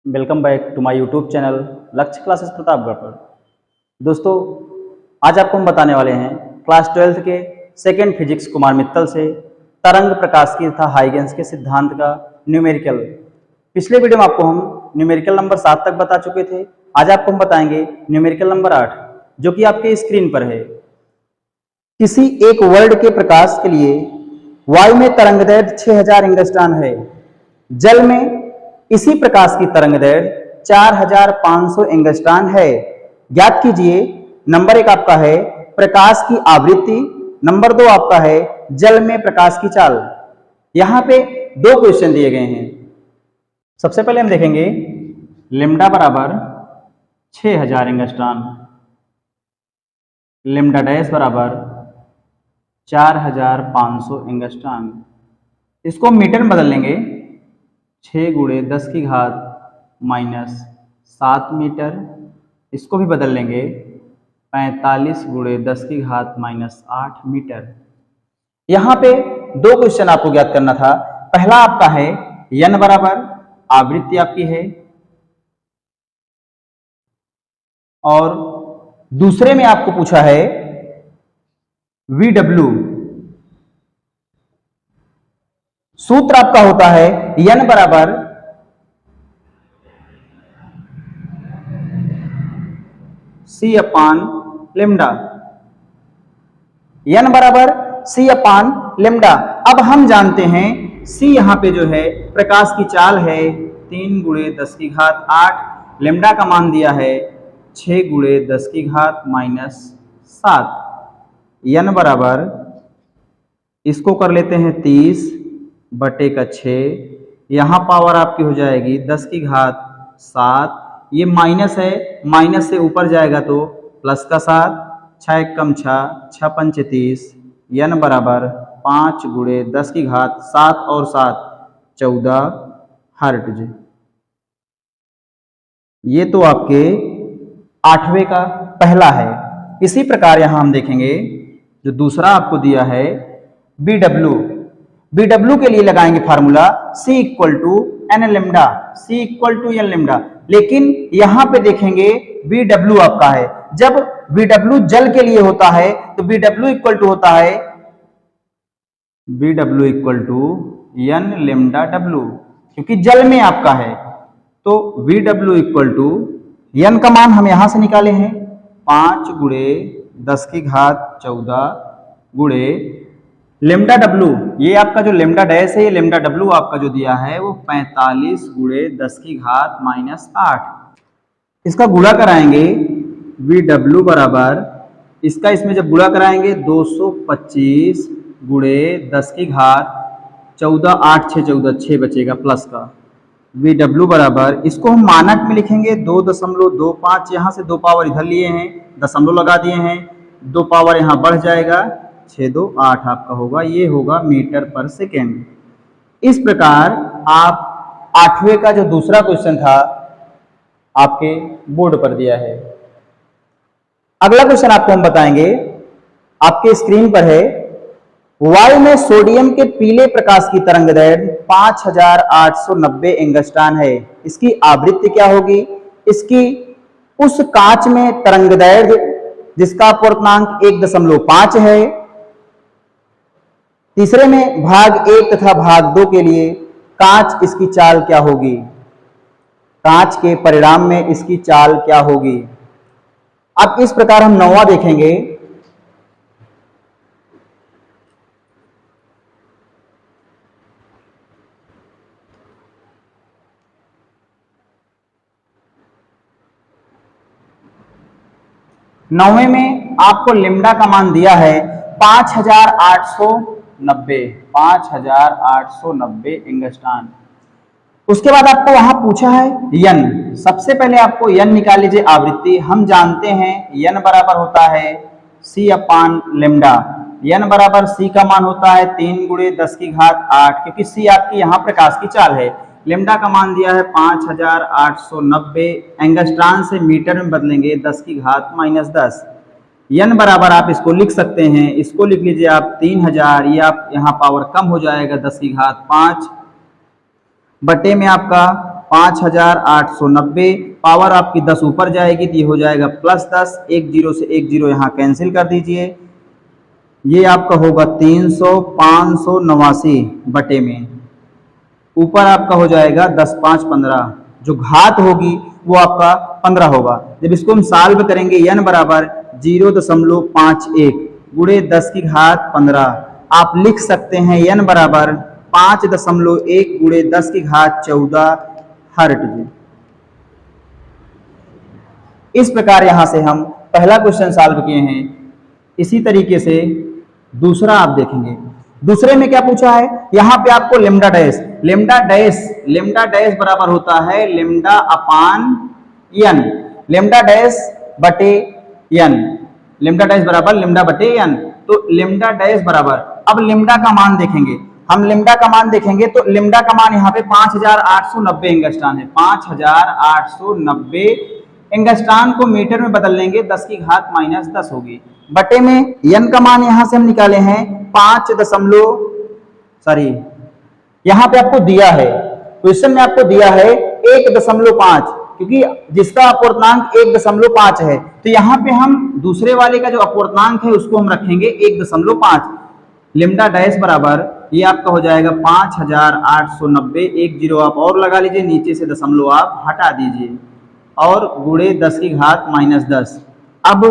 Welcome back to my YouTube channel Lakshya classes Pratapgarh पर। दोस्तों, आज आपको हम बताने वाले हैं क्लास 12th के सेकेंड फिजिक्स कुमार मित्तल से तरंग प्रकाश की तथा हाइगेंस के सिद्धांत का न्यूमेरिकल। पिछले वीडियो में आपको हम न्यूमेरिकल नंबर 7 तक बता चुके थे। आज आपको हम बताएंगे न्यूमेरिकल नंबर 8, जो कि आपके स्क्रीन पर है। किसी एक वर्ल्ड के प्रकाश के लिए वायु में तरंगदैर्घ्य 6000 एंगस्ट्रॉन है। जल में इसी प्रकाश की तरंगदैर्घ्य 4500 एंगस्ट्रॉन है। ज्ञात कीजिए। नंबर 1 आपका है प्रकाश की आवृत्ति, नंबर 2 आपका है जल में प्रकाश की चाल। यहां पे दो क्वेश्चन दिए गए हैं। सबसे पहले हम देखेंगे लेम्डा बराबर 6000 एंगस्ट्रॉन, लेम्डा डैश बराबर 4500 एंगस्ट्रॉन। इसको हम मीटर में बदल लेंगे। 6 गुणे 10 की घात माइनस 7 मीटर। इसको भी बदल लेंगे 45 गुणे 10 की घात माइनस 8 मीटर। यहाँ पे दो क्वेश्चन आपको ज्ञात करना था। पहला आपका है n बराबर आवृत्ति आपकी है, और दूसरे में आपको पूछा है VW। सूत्र आपका होता है n बराबर C अपान लेम्डा, n बराबर C अपान लेम्डा। अब हम जानते हैं C यहां पे जो है प्रकाश की चाल है 3 गुणे 10 की घात 8, लेम्डा का मान दिया है 6 गुणे 10 की घात माइनस 7। n बराबर इसको कर लेते हैं 30 बटे का 6, यहाँ पावर आपकी हो जाएगी 10 की घात 7। ये माइनस है, माइनस से ऊपर जाएगा तो प्लस का 7, 6 एक कम 6, 6 पंच 30, n बराबर 5 गुणे 10 की घात 7 और 7 14 हर्ट्ज। ये तो आपके 8वें का पहला है। इसी प्रकार यहां हम देखेंगे जो दूसरा आपको दिया है BW के लिए लगाएंगे formula C equal to N lambda, C equal to N lambda. लेकिन यहां पे देखेंगे BW आपका है। जब BW जल के लिए होता है तो BW इक्वल टू होता है BW equal to N lambda W, क्योंकि जल में आपका है। तो VW इक्वल टू एन का मान हम यहां से निकाले हैं 5 गुणे 10 की घात 14 गुणे लेम्डा W। ये आपका जो लेम्डा डैश है, ये लेम्डा W आपका जो दिया है वो 45 गुणे 10 की घात माइनस 8। इसका गुणा कराएंगे VW बराबर, इसका इसमें जब गुणा कराएंगे 225 गुणे 10 की घात 14, 8 6 14, 6 बचेगा प्लस का। VW बराबर इसको हम मानक में लिखेंगे 2.25। यहाँ से 2 पावर इधर लिए हैं, दशमलव लगा दिए हैं, 2 पावर यहाँ बढ़ जाएगा, 6 2 8 आपका होगा। ये होगा मीटर पर सेकेंड। इस प्रकार आप 8वें का जो दूसरा क्वेश्चन था आपके बोर्ड पर दिया है। अगला क्वेश्चन आपको हम बताएंगे, आपके स्क्रीन पर है। वायु में सोडियम के पीले प्रकाश की तरंगदैर्घ्य 5890 एंगस्ट्रॉन है। इसकी आवृत्ति क्या होगी? इसकी उस कांच में तरंगदैर्घ्य जिसका अपवर्तनांक 1.5 है। तीसरे में भाग 1 तथा भाग 2 के लिए कांच इसकी चाल क्या होगी? कांच के परिणाम में इसकी चाल क्या होगी? अब इस प्रकार हम 9वां देखेंगे। नौवें में आपको लेम्डा का मान दिया है 5890 एंगस्ट्रॉन। उसके बाद आपको वहां पूछा है n। सबसे पहले आपको n निकाल लीजिए आवृत्ति। हम जानते हैं n बराबर होता है C अपान लेम्डा। n बराबर C का मान होता है 3 गुणे 10 की घात 8, क्योंकि C आपकी यहाँ प्रकाश की चाल है। लेम्डा का मान दिया है 5890, एंगस्ट्रॉन से मीटर में बदलेंगे 10 की घात माइनस 10। n बराबर आप इसको लिख सकते हैं, इसको लिख लीजिए आप 3000। ये आप यहाँ पावर कम हो जाएगा 10 की घात 5 बटे में आपका 5890, पावर आपकी 10 ऊपर जाएगी तो ये हो जाएगा +10, एक जीरो से एक जीरो यहाँ कैंसिल कर दीजिए, ये आपका होगा 589 बटे में, ऊपर आपका हो जाएगा 10 5 15, जो घात होगी वो आपका 15 होगा। जब इसको हम सॉल्व करेंगे n बराबर 0.51 गुणे 10 की घात 15, आप लिख सकते हैं n बराबर 5.1 गुणे 10 की घात 14 हर्ट्ज। इस प्रकार यहां से हम पहला क्वेश्चन सॉल्व किए हैं। इसी तरीके से दूसरा आप देखेंगे। दूसरे में क्या पूछा है, यहां पे आपको लेमडा डैश बराबर होता है लेमडा अपान n, लेमडा डैश बटे n, लेमडा डैश बराबर लेमडा बटे n। तो लेमडा डैश बराबर, अब लेमडा का मान देखेंगे, हम लेमडा का मान देखेंगे तो लेमडा का मान यहाँ पे 5890 एंगस्ट्रॉन है। 5890 एंगस्ट्रॉन को मीटर में बदल लेंगे 10 की घात -10 होगी, बटे में n का मान यहां से हम निकाले हैं 5 यहां पे आपको दिया है, क्वेश्चन में आपको दिया है 1.5, क्योंकि जिसका अपूर्णांक 1.5 है तो यहाँ पे हम दूसरे वाले का जो अपूर्णांक है उसको हम रखेंगे 1.5। लेमडा डैश बराबर ये आपका हो जाएगा 5890, एक जीरो आप और लगा लीजिए, नीचे से दशमलव आप हटा दीजिए और गुणे 10 की घात -10। अब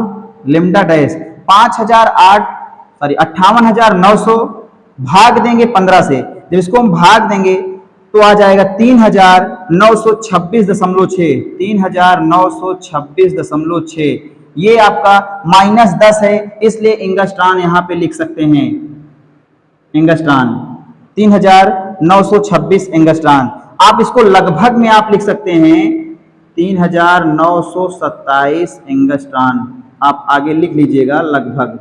लेमडा डैश 58,900 भाग देंगे 15 से, जब इसको हम भाग देंगे तो आ जाएगा 3926.6, 3926.6, ये आपका -10 है, इसलिए एंगस्ट्रॉन यहाँ पे लिख सकते हैं, एंगस्ट्रॉन 3926 एंगस्ट्रॉन। आप इसको लगभग में आप लिख सकते हैं 3927 एंगस्ट्रॉन, आप आगे लिख लीजिएगा लगभग।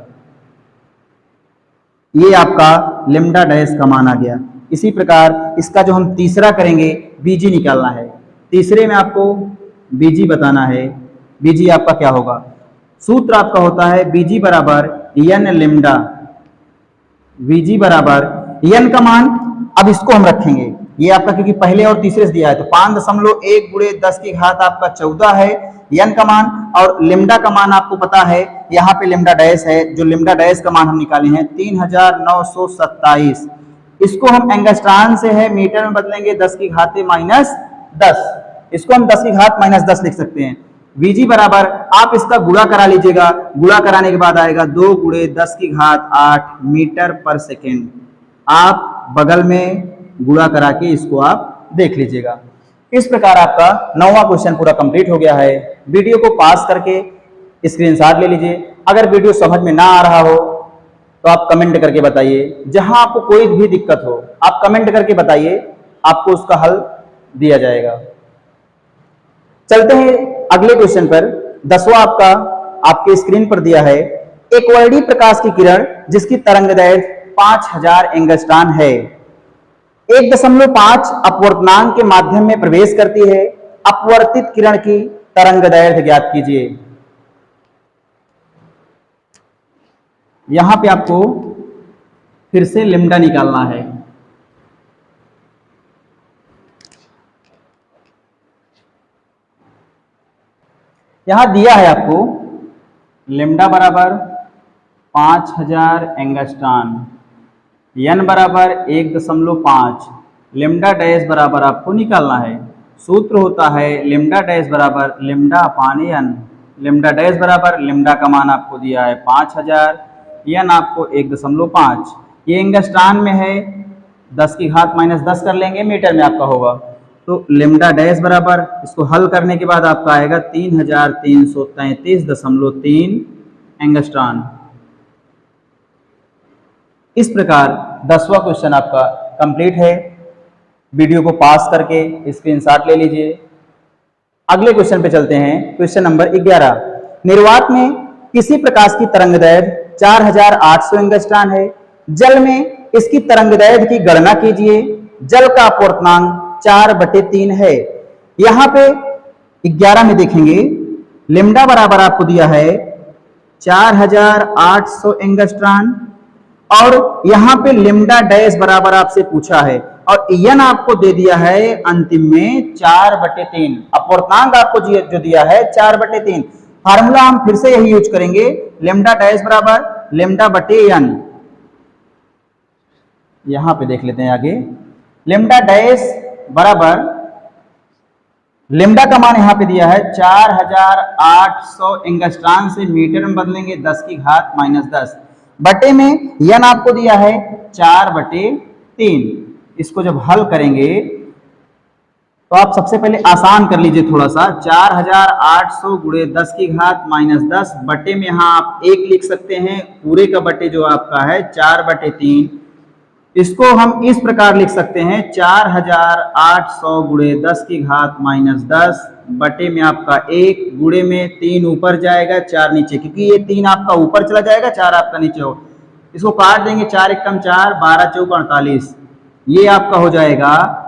ये आपका लेमडा डैश का मान आ गया। इसी प्रकार इसका जो हम तीसरा करेंगे, बीजी निकालना है। तीसरे में आपको बीजी बताना है। बीजी आपका क्या होगा, सूत्र आपका होता है बीजी बराबर n लेमडा, बीजी बराबर n का मान, अब इसको हम रखेंगे, ये आपका क्योंकि पहले और तीसरे से दिया है तो 5.1 गुणे 10 की घात आपका 14 है n का मान, और लेमडा का मान आपको पता है, यहाँ पे लेमडा डैश है, जो लेमडा डैश का मान हम निकाले हैं 3927। इसको हम एंगस्ट्रॉन से है मीटर में बदलेंगे 10 की घात -10, इसको हम 10 की घात -10 लिख सकते हैं। Vg बराबर आप इसका गुणा करा लीजिएगा, गुणा कराने के बाद आएगा 2 गुणे 10 की घात 8 मीटर पर सेकेंड। आप बगल में गुणा करा के इसको आप देख लीजिएगा। इस प्रकार आपका 9वां क्वेश्चन पूरा कंप्लीट हो गया है। वीडियो को पास करके स्क्रीनशॉट ले लीजिए। अगर वीडियो समझ में ना आ रहा हो तो आप कमेंट करके बताइए, जहां आपको कोई भी दिक्कत हो आप कमेंट करके बताइए, आपको उसका हल दिया जाएगा। चलते हैं अगले क्वेश्चन पर। 10वां आपका आपके स्क्रीन पर दिया है, एक वर्णी प्रकाश की किरण जिसकी तरंगदैर्घ्य 5000 एंगस्ट्रॉन है, 1.5 अपवर्तनांक के माध्यम में प्रवेश करती है, अपवर्तित किरण की तरंगदैर्घ्य ज्ञात कीजिए। यहां पे आपको फिर से लेमडा निकालना है। यहां दिया है आपको लेमडा बराबर 5000 एंगस्ट्रॉन, n बराबर 1.5, लेमडा डैश बराबर आपको निकालना है। सूत्र होता है लेमडा डैश बराबर लेमडा अपान n, लेमडा डैश बराबर लेमडा का मान आपको दिया है 5000, n आपको 1.5, ये एंगस्ट्रॉन में है, 10 की घात -10 कर लेंगे, मीटर में आपका होगा। तो लेमडा डैश बराबर इसको हल करने के बाद आपका आएगा 3333.3 एंगस्ट्रॉन। इस प्रकार 10वां क्वेश्चन आपका कंप्लीट है। वीडियो को पास करके स्क्रीनशॉट ले लीजिए। अगले क्वेश्चन पे चलते हैं। क्वेश्चन नंबर 11, निर्वात में किसी प्रकाश की तरंगदैर्घ्य 4800 एंगस्ट्रॉन है, जल में इसकी तरंगदैर्घ्य की गणना कीजिए। जल का अपवर्तनांक 4/3 है। यहां पे 11 में देखेंगे लेमडा बराबर आपको दिया है 4800 एंगस्ट्रॉन, और यहां पे लेमडा डैश बराबर आपसे पूछा है और n आपको दे दिया है अंतिम में 4/3। अपवर्तनांक आपको जो दिया है 4/3। फार्मूला हम फिर से यही यूज करेंगे, लेमडा डैश बराबर लेमडा बटे n। यहां पे देख लेते हैं आगे, लेमडा डैश बराबर लेमडा का मान यहां पे दिया है 4800 एंगस्ट्रॉन से मीटर में बदलेंगे 10 की घात -10 बटे में n आपको दिया है 4/3। इसको जब हल करेंगे तो आप सबसे पहले आसान कर लीजिए थोड़ा सा, 4800 गुणे 10 की घात -10 बटे में यहां आप 1 लिख सकते हैं, पूरे का बटे जो आपका है 4/3। इसको हम इस प्रकार लिख सकते हैं 4800 गुणे 10 की घात -10 बटे में आपका 1 गुणे में 3 ऊपर जाएगा 4 नीचे, क्योंकि ये 3 आपका ऊपर चला जाएगा 4 आपका नीचे हो, इसको काट देंगे 4 एकम 4, 12 चौका 48। ये आपका हो जाएगा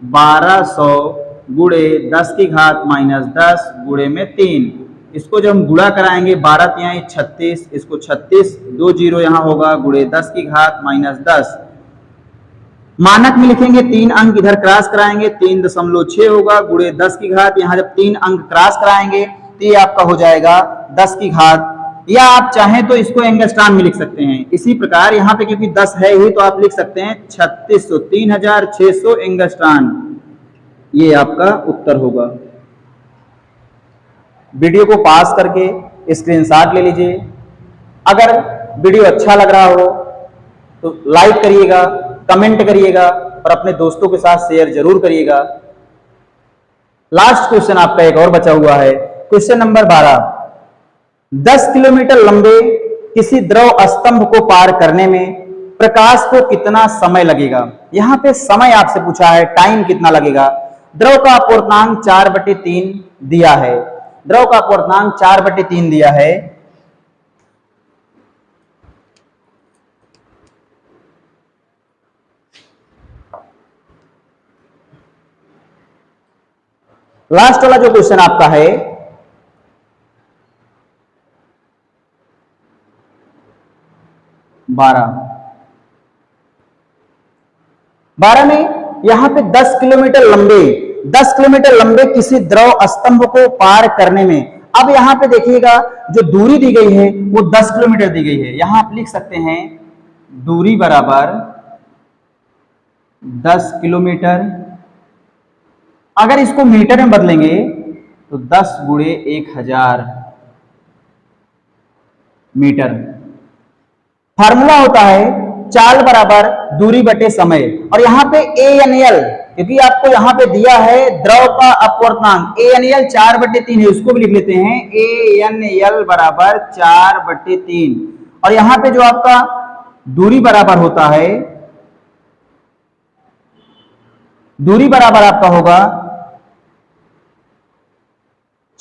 1200 गुणे 10 की घात -10 गुणे में 3। इसको जब हम गुणा कराएंगे 12 तिहाई 36, इसको 36 2 जीरो यहाँ होगा गुणे 10 की घात -10। मानक में लिखेंगे 3 अंक इधर क्रॉस कराएंगे 3.6 होगा गुणे 10 की घात, यहाँ जब 3 अंक क्रॉस कराएंगे तो ये आपका हो जाएगा 10 की घात, या आप चाहें तो इसको एंगस्ट्रॉन में लिख सकते हैं। इसी प्रकार यहाँ पे क्योंकि 10 है ही तो आप लिख सकते हैं 3600 3600 एंगस्ट्रॉन। ये आपका उत्तर होगा। वीडियो को पास करके स्क्रीनशॉट ले लीजिए। अगर वीडियो अच्छा लग रहा हो तो लाइक करिएगा, कमेंट करिएगा और अपने दोस्तों के साथ शेयर जरूर करिएगा। लास्ट क्वेश्चन आपका एक और बचा हुआ है, क्वेश्चन नंबर 12। 10 किलोमीटर लंबे किसी द्रव स्तंभ को पार करने में प्रकाश को कितना समय लगेगा। यहां पे समय आपसे पूछा है, टाइम कितना लगेगा। द्रव का अपवर्तनांक 4/3 दिया है, द्रव का अपवर्तनांक 4/3 दिया है। लास्ट वाला जो क्वेश्चन आपका है 12 में यहां पे 10 किलोमीटर लंबे किसी द्रव स्तंभ को पार करने में, अब यहां पे देखिएगा जो दूरी दी गई है वो 10 किलोमीटर दी गई है। यहां आप लिख सकते हैं दूरी बराबर 10 किलोमीटर। अगर इसको मीटर में बदलेंगे तो 10 गुणे 1000 मीटर। फार्मूला होता है चाल बराबर दूरी बटे समय, और यहाँ पे ANL, क्योंकि आपको यहाँ पे दिया है द्रव का अपवर्तनांक ANL 4/3 है, उसको भी लिख लेते हैं ANL बराबर 4/3। और यहाँ पे जो आपका दूरी बराबर होता है, दूरी बराबर आपका होगा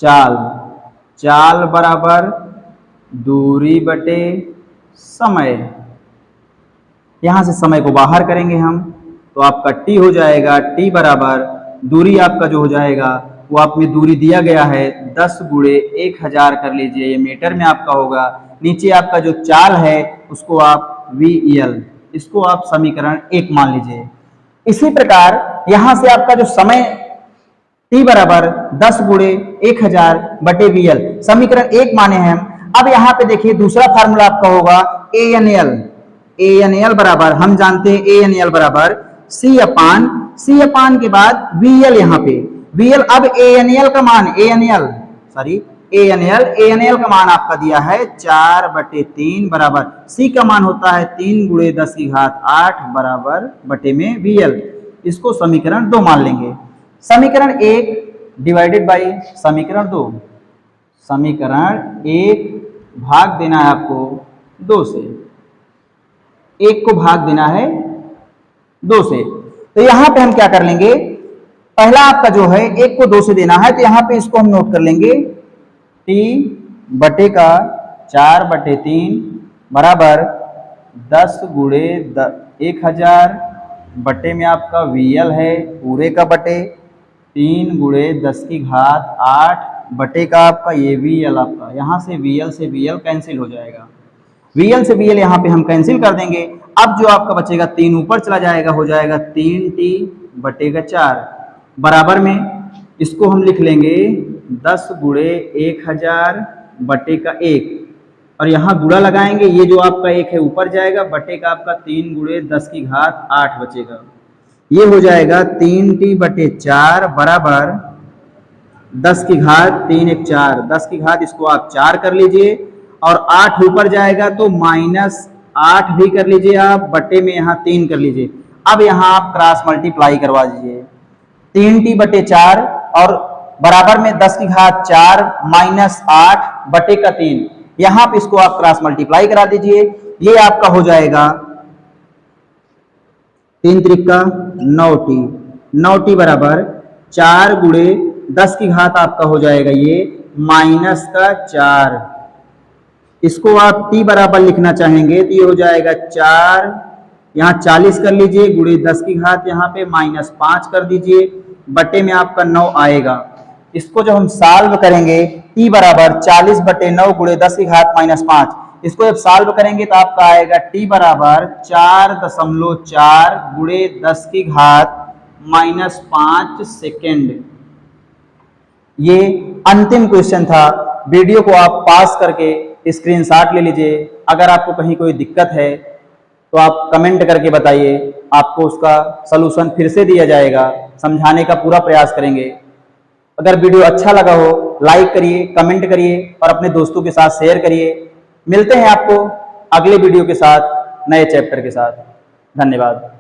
चाल बराबर दूरी बटे समय। यहां से समय को बाहर करेंगे हम तो आपका t हो जाएगा, t बराबर दूरी आपका जो हो जाएगा वो आप में दूरी दिया गया है 10 गुणे 1000 कर लीजिए, ये मीटर में आपका होगा। नीचे आपका जो चाल है उसको आप VL, इसको आप समीकरण 1 मान लीजिए। इसी प्रकार यहां से आपका जो समय t बराबर 10 गुणे 1000 बटे VL, समीकरण 1 माने हैं हम। अब यहां पे देखिए दूसरा फार्मूला आपका होगा ANL बराबर, हम जानते हैं ANL बराबर C अपान के बाद VL, यहाँ पे VL। अब ANL का मान ANL का मान आपका दिया है 4/3 बराबर C का मान होता है 3 गुणे 10 की घात 8 बराबर बटे में VL। इसको समीकरण 2 मान लेंगे। समीकरण 1 डिवाइडेड बाई समीकरण 2। समीकरण 1 भाग देना है आपको 2 से, 1 को भाग देना है 2 से। तो यहां पे हम क्या कर लेंगे, पहला आपका जो है 1 को 2 से देना है, तो यहां पे इसको हम नोट कर लेंगे t बटे का 4/3 बराबर 10 गुणे 1000 बटे में आपका VL है पूरे का बटे 3 गुणे 10 की घात 8 बटे का आपका ये VL, आपका यहां से VL कैंसिल हो जाएगा। VL से VL यहाँ पे हम कैंसिल कर देंगे। अब जो आपका बचेगा 3 ऊपर चला जाएगा, हो जाएगा 3t/4 बराबर में इसको हम लिख लेंगे 10 गुणे 1000/1 और यहाँ गुणा लगाएंगे, ये जो आपका 1 है ऊपर जाएगा, बटे का आपका 3 गुणे 10⁸ बचेगा। ये हो जाएगा 3t/4 बराबर 10⁻3 × 4, 10⁻, इसको आप 4 कर लीजिए और 8 ऊपर जाएगा तो -8 भी कर लीजिए आप, बटे में यहाँ 3 कर लीजिए। अब यहाँ आप क्रॉस मल्टीप्लाई करवा दीजिए 3t/4 और बराबर में 10⁻4 -8 बटे का 3, यहाँ पे इसको आप क्रॉस मल्टीप्लाई करा दीजिए। ये आपका हो जाएगा 3 त्रिका 9t, 9t बराबर 4 गुणे 10⁻, आपका हो जाएगा ये -4। इसको आप t बराबर लिखना चाहेंगे तो ये हो जाएगा 4, यहाँ 40 कर लीजिए, गुणे 10⁻, यहाँ पे -5 कर दीजिए, बटे में आपका 9 आएगा। इसको जब हम सॉल्व करेंगे t बराबर 40/9 गुणे 10⁻-5, इसको जब सॉल्व करेंगे तो आपका आएगा t बराबर 4.4 गुणे 10⁻⁻5 सेकेंड। ये अंतिम क्वेश्चन था। वीडियो को आप पास करके स्क्रीनशॉट ले लीजिए। अगर आपको कहीं कोई दिक्कत है तो आप कमेंट करके बताइए, आपको उसका सलूशन फिर से दिया जाएगा, समझाने का पूरा प्रयास करेंगे। अगर वीडियो अच्छा लगा हो लाइक करिए, कमेंट करिए और अपने दोस्तों के साथ शेयर करिए। मिलते हैं आपको अगले वीडियो के साथ, नए चैप्टर के साथ। धन्यवाद।